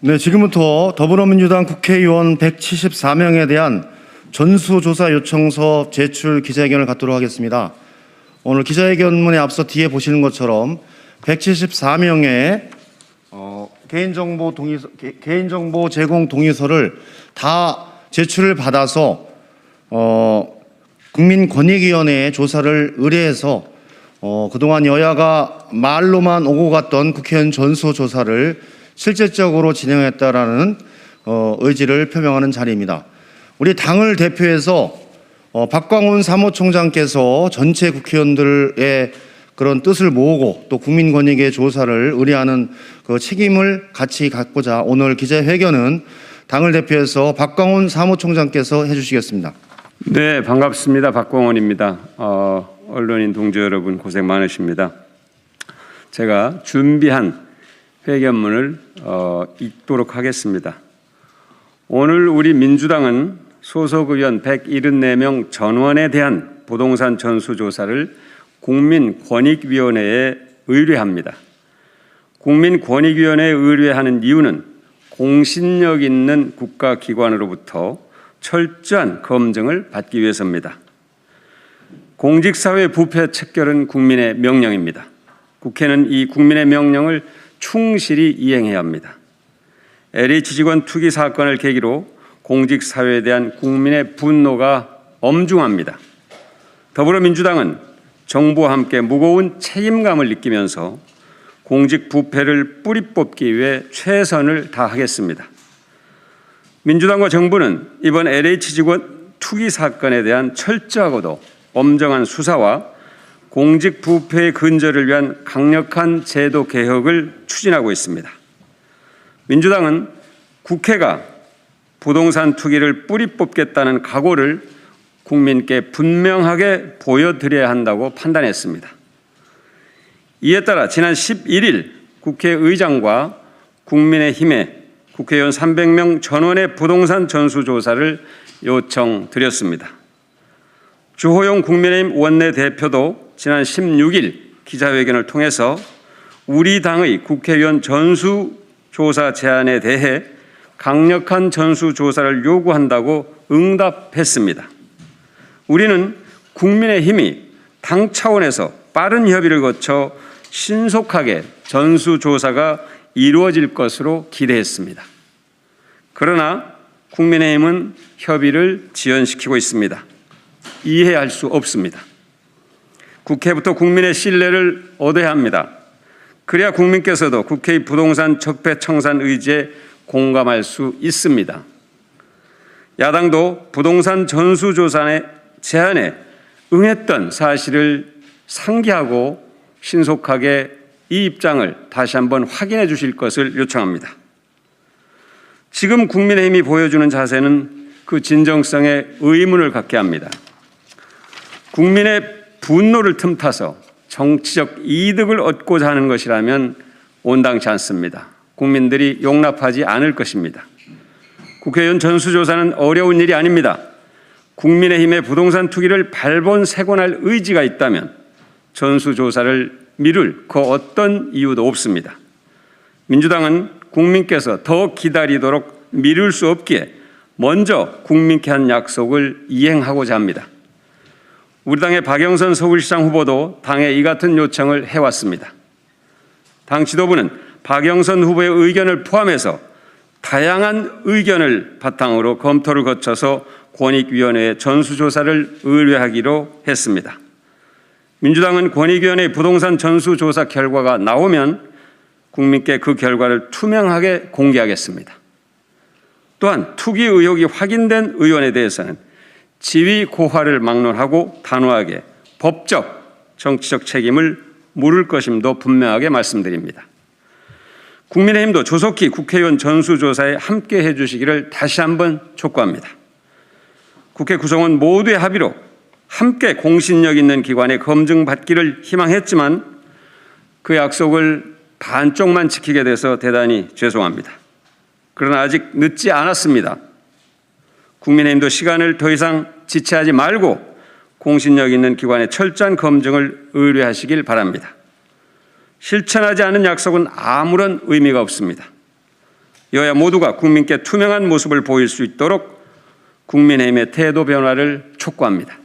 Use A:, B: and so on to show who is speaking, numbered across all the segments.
A: 네, 지금부터 더불어민주당 국회의원 174명에 대한 전수조사 요청서 제출 기자회견을 갖도록 하겠습니다. 오늘 기자회견문에 앞서 뒤에 보시는 것처럼 174명의 개인정보 제공 동의서를 다 제출을 받아서 국민권익위원회에 조사를 의뢰해서 그동안 여야가 말로만 오고 갔던 국회의원 전수조사를 실질적으로 진행했다라는 의지를 표명하는 자리입니다. 우리 당을 대표해서 박광훈 사무총장께서 전체 국회의원들의 그런 뜻을 모으고 또 국민권익의 조사를 의뢰하는 그 책임을 같이 갖고자 오늘 기자회견은 당을 대표해서 박광훈 사무총장께서 해주시겠습니다.
B: 네, 반갑습니다. 박광훈입니다. 언론인 동지 여러분 고생 많으십니다. 제가 준비한 회견문을 읽도록 하겠습니다. 오늘 우리 민주당은 소속 의원 174명 전원에 대한 부동산 전수조사를 국민권익위원회에 의뢰합니다. 국민권익위원회에 의뢰하는 이유는 공신력 있는 국가기관으로부터 철저한 검증을 받기 위해서입니다. 공직사회 부패 척결은 국민의 명령입니다. 국회는 이 국민의 명령을 충실히 이행해야 합니다. LH 직원 투기 사건을 계기로 공직사회에 대한 국민의 분노가 엄중합니다. 더불어민주당은 정부와 함께 무거운 책임감을 느끼면서 공직 부패를 뿌리 뽑기 위해 최선을 다하겠습니다. 민주당과 정부는 이번 LH 직원 투기 사건에 대한 철저하고도 엄정한 수사와 공직 부패의 근절을 위한 강력한 제도 개혁을 추진하고 있습니다. 민주당은 국회가 부동산 투기를 뿌리 뽑겠다는 각오를 국민께 분명하게 보여드려야 한다고 판단했습니다. 이에 따라 지난 11일 국회의장과 국민의힘에 국회의원 300명 전원의 부동산 전수조사를 요청드렸습니다. 주호영 국민의힘 원내대표도 지난 16일 기자회견을 통해서 우리 당의 국회의원 전수조사 제안에 대해 강력한 전수조사를 요구한다고 응답했습니다. 우리는 국민의힘이 당 차원에서 빠른 협의를 거쳐 신속하게 전수조사가 이루어질 것으로 기대했습니다. 그러나 국민의힘은 협의를 지연시키고 있습니다. 이해할 수 없습니다. 국회부터 국민의 신뢰를 얻어야 합니다. 그래야 국민께서도 국회의 부동산 적폐 청산 의지에 공감할 수 있습니다. 야당도 부동산 전수조사의 제안에 응했던 사실을 상기하고 신속하게 이 입장을 다시 한번 확인해 주실 것을 요청합니다. 지금 국민의힘이 보여주는 자세는 그 진정성에 의문을 갖게 합니다. 국민의 분노를 틈타서 정치적 이득을 얻고자 하는 것이라면 온당치 않습니다. 국민들이 용납하지 않을 것입니다. 국회의원 전수조사는 어려운 일이 아닙니다. 국민의힘의 부동산 투기를 발본색원할 의지가 있다면 전수조사를 미룰 그 어떤 이유도 없습니다. 민주당은 국민께서 더 기다리도록 미룰 수 없기에 먼저 국민께 한 약속을 이행하고자 합니다. 우리 당의 박영선 서울시장 후보도 당에 이 같은 요청을 해왔습니다. 당 지도부는 박영선 후보의 의견을 포함해서 다양한 의견을 바탕으로 검토를 거쳐서 권익위원회에 전수조사를 의뢰하기로 했습니다. 민주당은 권익위원회의 부동산 전수조사 결과가 나오면 국민께 그 결과를 투명하게 공개하겠습니다. 또한 투기 의혹이 확인된 의원에 대해서는 지위 고하를 막론하고 단호하게 법적, 정치적 책임을 물을 것임도 분명하게 말씀드립니다. 국민의힘도 조속히 국회의원 전수조사에 함께 해주시기를 다시 한번 촉구합니다. 국회 구성원 모두의 합의로 함께 공신력 있는 기관에 검증받기를 희망했지만 그 약속을 반쪽만 지키게 돼서 대단히 죄송합니다. 그러나 아직 늦지 않았습니다. 국민의힘도 시간을 더 이상 지체하지 말고 공신력 있는 기관의 철저한 검증을 의뢰하시길 바랍니다. 실천하지 않은 약속은 아무런 의미가 없습니다. 여야 모두가 국민께 투명한 모습을 보일 수 있도록 국민의힘의 태도 변화를 촉구합니다.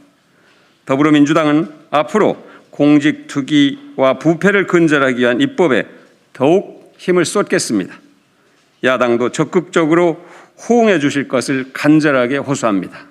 B: 더불어민주당은 앞으로 공직 투기와 부패를 근절하기 위한 입법에 더욱 힘을 쏟겠습니다. 야당도 적극적으로 호응해 주실 것을 간절하게 호소합니다.